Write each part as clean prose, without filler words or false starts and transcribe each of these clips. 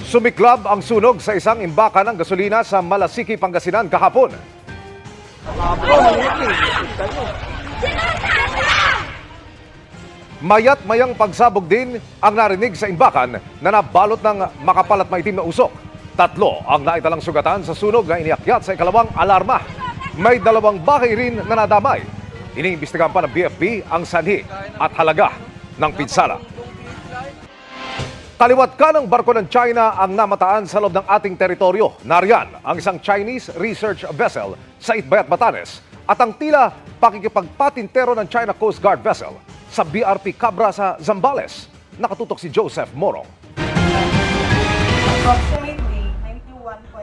Sumiklab ang sunog sa isang imbakan ng gasolina sa Malasiki, Pangasinan kahapon. Mayat-mayang pagsabog din ang narinig sa imbakan na nabalot ng makapal at maitim na usok. 3 ang naitalang sugatan sa sunog na iniakyat sa ikalawang alarma. May 2 bahay rin na nadamay. Iniimbestigahan pa ng BFP ang sanhi at halaga ng pinsala. Kaliwat ka ng barko ng China ang namataan sa loob ng ating teritoryo. Nariyan ang isang Chinese research vessel sa Itbayat, Batanes at ang tila pakikipagpatintero ng China Coast Guard vessel sa BRP Cabra sa Zambales. Nakatutok si Joseph Morong.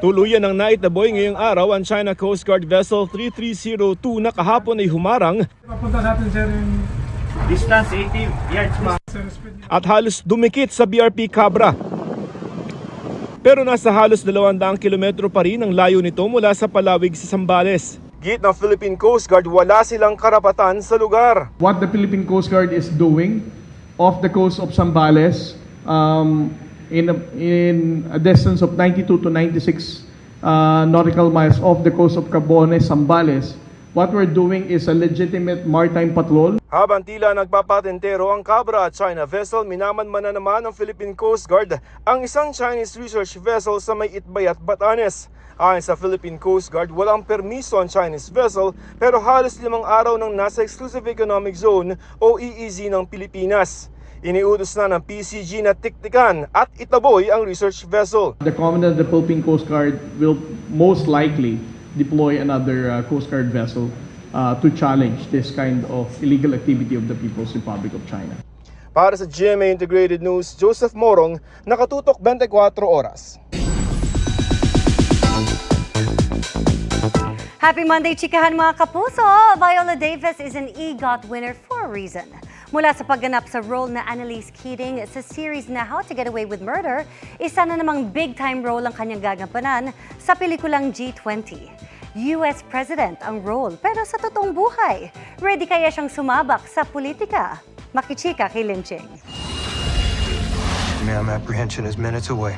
Tuluyan ng naitaboy ngayong araw ang China Coast Guard Vessel 3302 na kahapon ay humarang Papunta natin sir yung Distance 80 yards pa. at halos dumikit sa BRP Cabra. Pero nasa halos 200 kilometro pa rin ang layo nito mula sa palawig sa Zambales. Git ng Philippine Coast Guard, wala silang karapatan sa lugar. what the Philippine Coast Guard is doing off the coast of Zambales in a distance of 92 to 96 nautical miles off the coast of Cabones, Zambales. What we're doing is a legitimate maritime patrol. Habang tila nagpapatentero ang Cabra at China vessel, minamanman na naman ng Philippine Coast Guard ang isang Chinese research vessel sa may Itbayat, Batanes. Ayon sa Philippine Coast Guard, walang permiso ang Chinese vessel pero halos 5 araw nang nasa Exclusive Economic Zone o EEZ ng Pilipinas. Iniutos na ng PCG na tiktikan at itaboy ang research vessel. The Commandant of the Philippine Coast Guard will most likely deploy another Coast Guard vessel to challenge this kind of illegal activity of the People's Republic of China. Para sa GMA Integrated News, Joseph Morong, nakatutok 24 oras. Happy Monday, chikahan mga kapuso! Viola Davis is an EGOT winner for a reason. Mula sa pagganap sa role na Annalise Keating sa series na How to Get Away with Murder, isa na namang big-time role ang kanyang gagampanan sa pelikulang G20. US President ang role, pero sa totoong buhay, ready kaya siyang sumabak sa politika? Makichika kay Linching. Ma'am, apprehension is minutes away.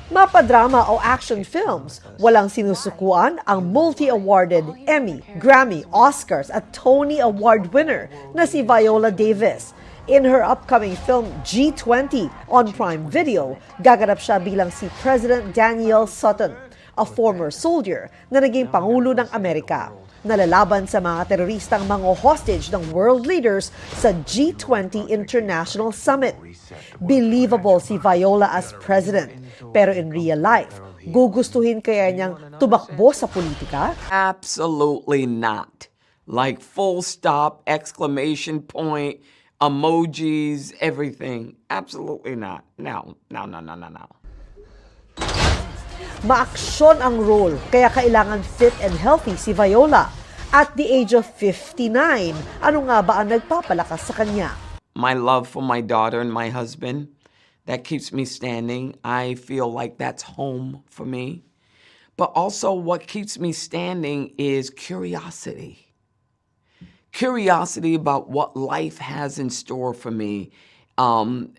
Mapadrama o action films, walang sinusukuan ang multi-awarded Emmy, Grammy, Oscars at Tony Award winner na si Viola Davis. In her upcoming film G20 on Prime Video, gaganap siya bilang si President Daniel Sutton, a former soldier na naging Pangulo ng Amerika. Nalalaban sa mga teroristang mga hostage ng world leaders sa G20 International Summit. Believable si Viola as president, pero in real life, gugustuhin kaya niyang tumakbo sa politika? Absolutely not. Like full stop, exclamation point, emojis, everything. Absolutely not. No. Maaksyon ang role, kaya kailangan fit and healthy si Viola. At the age of 59, ano nga ba ang nagpapalakas sa kanya? My love for my daughter and my husband, that keeps me standing. I feel like that's home for me. But also what keeps me standing is curiosity. Curiosity about what life has in store for me.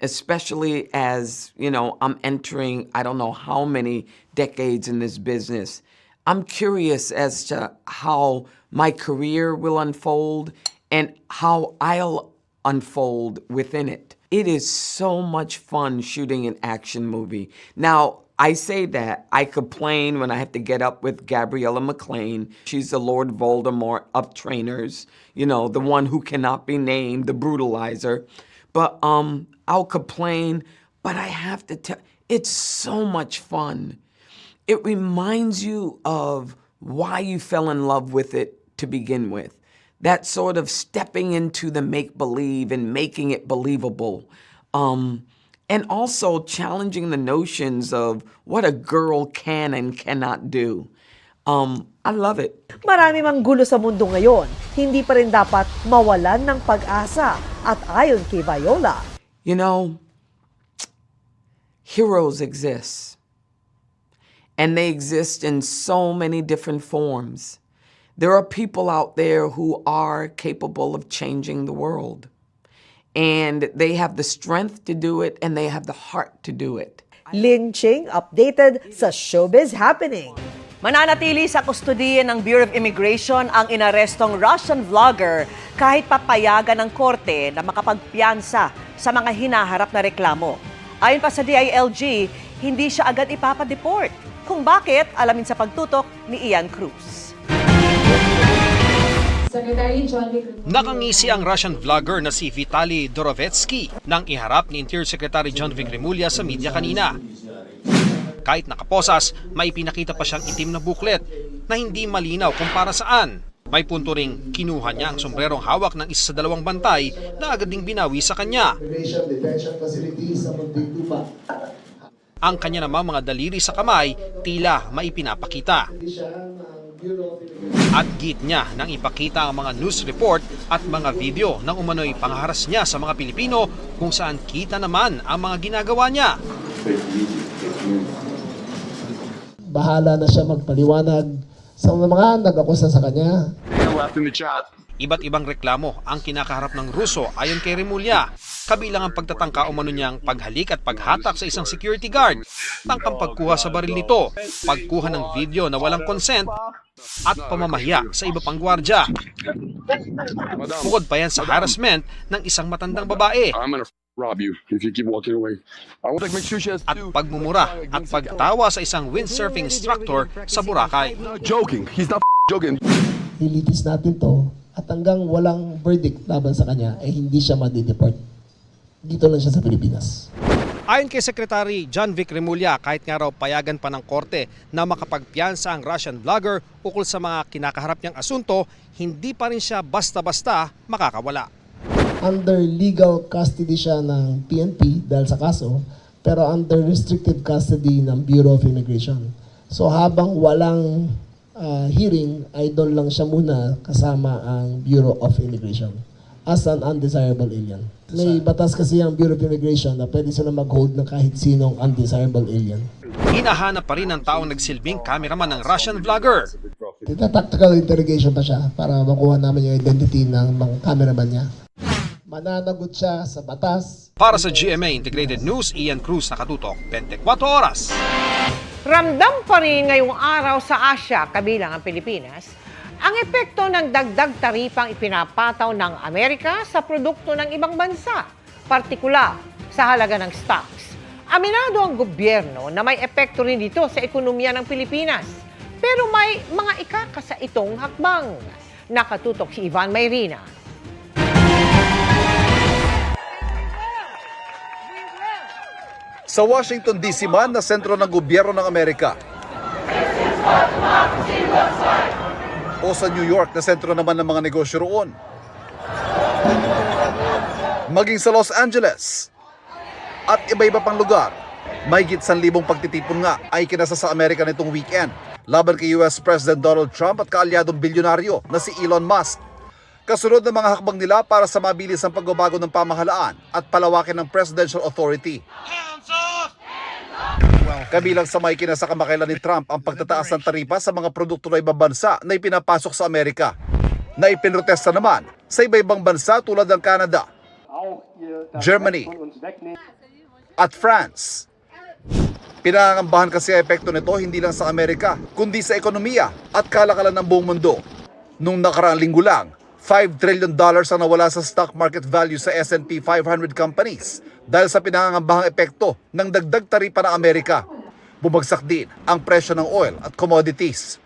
Especially as, I'm entering, I don't know how many decades in this business. I'm curious as to how my career will unfold and how I'll unfold within it. It is so much fun shooting an action movie. Now, I say that, I complain when I have to get up with Gabriella McLean. She's the Lord Voldemort of trainers, the one who cannot be named, the brutalizer. But I'll complain, but I have to tell, it's so much fun. It reminds you of why you fell in love with it to begin with. That sort of stepping into the make-believe and making it believable. And also challenging the notions of what a girl can and cannot do. I love it. Marami mang gulo sa mundo ngayon, hindi pa rin dapat mawalan ng pag-asa. At ayon kay Viola, heroes exist. And they exist in so many different forms. There are people out there who are capable of changing the world. And they have the strength to do it, and they have the heart to do it. Lynching updated sa Showbiz Happening. Mananatili sa kustodiya ng Bureau of Immigration ang inarestong Russian vlogger kahit papayagan ng korte na makapagpiyansa sa mga hinaharap na reklamo. Ayon pa sa DILG, hindi siya agad ipapadeport. Kung bakit, alamin sa pagtutok ni Ian Cruz. Nakangisi ang Russian vlogger na si Vitaly Dorovetsky nang iharap ni Interior Secretary John Vic Remulla sa media kanina. Kahit nakaposas, may pinakita pa siyang itim na booklet na hindi malinaw kung para saan. May punto ring kinuha niya ang sombrerong hawak ng isa sa dalawang bantay na agad ding binawi sa kanya. Ang kanya namang mga daliri sa kamay, tila may pinapakita. At git niya nang ipakita ang mga news report at mga video ng umano'y pangharas niya sa mga Pilipino kung saan kita naman ang mga ginagawa niya. Bahala na siya magpaliwanag sa mga nag-akusa sa kanya. Iba't ibang reklamo ang kinakaharap ng Ruso ayon kay Remulla. Kabilang ang pagtatangka umano niyang paghalik at paghatak sa isang security guard, tangkang pagkuha sa baril nito, pagkuha ng video na walang consent, at pamamahiya sa iba pang gwardya. Bukod pa yan sa harassment ng isang matandang babae. At pagmumura at pagtawa sa isang windsurfing instructor sa Boracay. Nilitis natin to at hanggang walang verdict laban sa kanya ay hindi siya madideport. Dito lang siya sa Pilipinas. Ayon kay Secretary John Vic Remulla, kahit nga raw payagan pa ng korte na makapagpiyansa ang Russian vlogger ukol sa mga kinakaharap niyang asunto, hindi pa rin siya basta-basta makakawala. Under legal custody siya ng PNP dahil sa kaso, pero under restricted custody ng Bureau of Immigration. So habang walang hearing, ay doon lang siya muna kasama ang Bureau of Immigration as an undesirable alien. May batas kasi ang Bureau of Immigration na pwede sila mag-hold ng kahit sinong undesirable alien. Hinahanap pa rin ang taong nagsilbing cameraman ng Russian vlogger. Tactical interrogation pa siya para makuha namin yung identity ng mga cameraman niya. Mananagot siya sa batas. Para sa GMA Integrated News, Ian Cruz, nakatutok, 24 oras. Ramdam pa rin ngayong araw sa Asia, kabilang ang Pilipinas, ang epekto ng dagdag taripang ipinapataw ng Amerika sa produkto ng ibang bansa, partikular sa halaga ng stocks. Aminado ang gobyerno na may epekto rin dito sa ekonomiya ng Pilipinas, pero may mga ikakasa itong hakbang. Nakatutok si Ivan Mayrina. Sa Washington DC man na sentro ng gobyerno ng Amerika o sa New York na sentro naman ng mga negosyo roon, maging sa Los Angeles at iba-iba pang lugar, may higit 1,000 pagtitipon nga ay kinasa sa Amerika nitong weekend laban kay US President Donald Trump at kaalyadong bilyonaryo na si Elon Musk. Kasunod ng mga hakbang nila para sa mabilis ang pagbabago ng pamahalaan at palawakin ng presidential authority. Kabilang sa may kinasa kamakailan ni Trump ang pagtataas ng taripa sa mga produkto ng ibang bansa na ipinapasok sa Amerika, na ipinrotesta naman sa iba-ibang bansa tulad ng Canada, Germany, at France. Pinangangambahan kasi ang epekto nito hindi lang sa Amerika, kundi sa ekonomiya at kalakalan ng buong mundo. Nung nakaraang linggo lang, $5 trillion ang nawala sa stock market value sa S&P 500 companies dahil sa pinangangambahang epekto ng dagdag taripa ng Amerika. Bumagsak din ang presyo ng oil at commodities.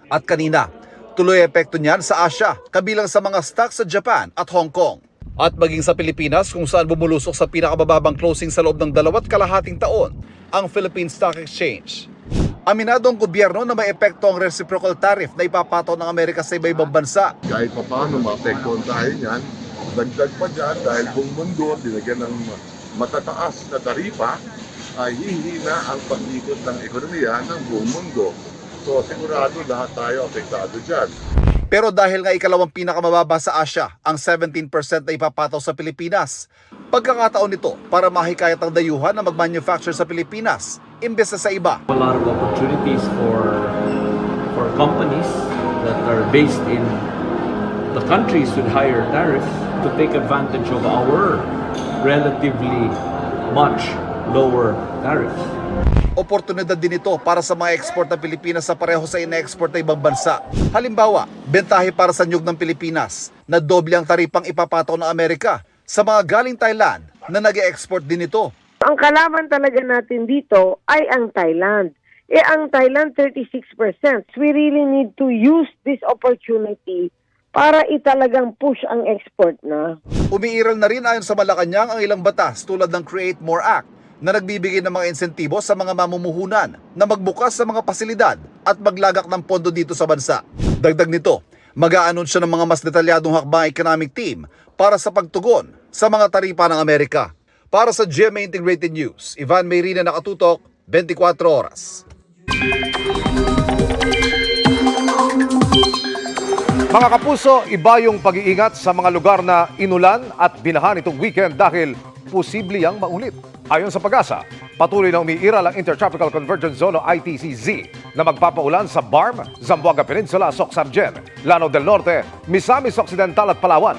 At kanina, tuloy epekto niyan sa Asia, kabilang sa mga stocks sa Japan at Hong Kong. At maging sa Pilipinas kung saan bumulusok sa pinakabababang closing sa loob ng 2.5 taon ang Philippine Stock Exchange. Aminado ang gobyerno na may epekto ang reciprocal tariff na ipapataw ng Amerika sa iba-ibang bansa. Kahit pa paano maapektuhan tayo niyan, dagdag pa dyan dahil buong mundo dinagyan ng matataas na taripa ay hihina ang pag-ikot ng ekonomiya ng buong mundo. So sigurado lahat tayo apektado dyan. Pero dahil nga ikalawang pinakamababa sa Asia, ang 17% na ipapataw sa Pilipinas, pagkakataon nito para mahikayat ang dayuhan na mag-manufacture sa Pilipinas, imbes na sa iba. A lot of opportunities for companies that are based in the countries with higher tariffs to take advantage of our relatively much lower tariffs. Oportunidad din ito para sa mga export ng Pilipinas sa pareho sa ina-export na ibang bansa. Halimbawa, bentahe para sa nyug ng Pilipinas na doble ang taripang ipapataw ng Amerika sa mga galing Thailand na nag-export din ito. Ang kalaban talaga natin dito ay ang Thailand. Ang Thailand 36%. We really need to use this opportunity para italagang push ang export na. Umiiral na rin ayon sa Malacanang ang ilang batas tulad ng Create More Act na nagbibigay ng mga insentibo sa mga mamumuhunan na magbukas sa mga pasilidad at maglagak ng pondo dito sa bansa. Dagdag nito, mag-aanunsyo ng mga mas detalyadong hakbang economic team para sa pagtugon sa mga taripa ng Amerika. Para sa GMA Integrated News, Ivan Mayrina, nakatutok, 24 oras. Mga kapuso, iba yung pag-iingat sa mga lugar na inulan at binahan itong weekend dahil posible yang maulit. Ayon sa Pag-asa, patuloy na umiiral ang Intertropical Convergence Zone o ITCZ na magpapaulan sa Barm, Zamboanga Peninsula, Soc-Sargen, Lanao del Norte, Misamis Occidental at Palawan.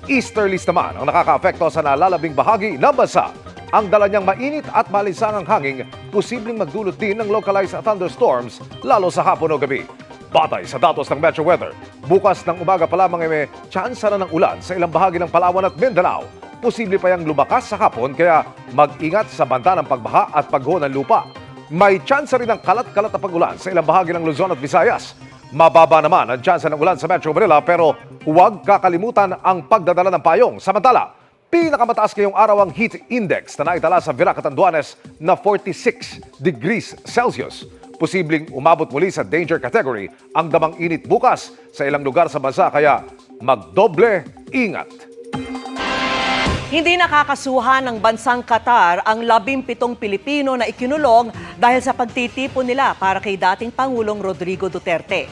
Easterlies naman ang nakakaapekto sa nalalabing bahagi ng bansa. Ang dala niyang mainit at malisangang hangin posibleng magdulot din ng localized thunderstorms lalo sa hapon o gabi. Batay sa datos ng Metro Weather, bukas ng umaga pa lamang ay may tsansa na ng ulan sa ilang bahagi ng Palawan at Mindanao. Posible pa yang lumakas sa hapon kaya mag-ingat sa banta ng pagbaha at pagho ng lupa. May tsansa rin ng kalat-kalat na pag-ulan sa ilang bahagi ng Luzon at Visayas. Mababa naman ang tsansa ng ulan sa Metro Manila pero huwag kakalimutan ang pagdadala ng payong. Samantala, pinakamataas ngayong araw ang heat index na naitala sa Virac, Catanduanes na 46 degrees Celsius. Posibleng umabot muli sa danger category ang damang init bukas sa ilang lugar sa bansa kaya magdoble ingat. Hindi nakakasuhan ng bansang Qatar ang 17 Pilipino na ikinulong dahil sa pagtitipon nila para kay dating Pangulong Rodrigo Duterte.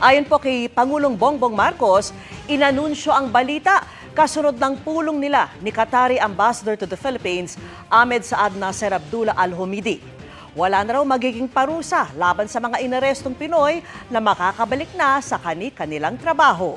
Ayon po kay Pangulong Bongbong Marcos, inanunsyo ang balita kasunod ng pulong nila ni Qatari Ambassador to the Philippines, Ahmed Saad Nasser Abdullah Al-Humidi. Wala na raw magiging parusa laban sa mga inarestong Pinoy na makakabalik na sa kani-kanilang trabaho.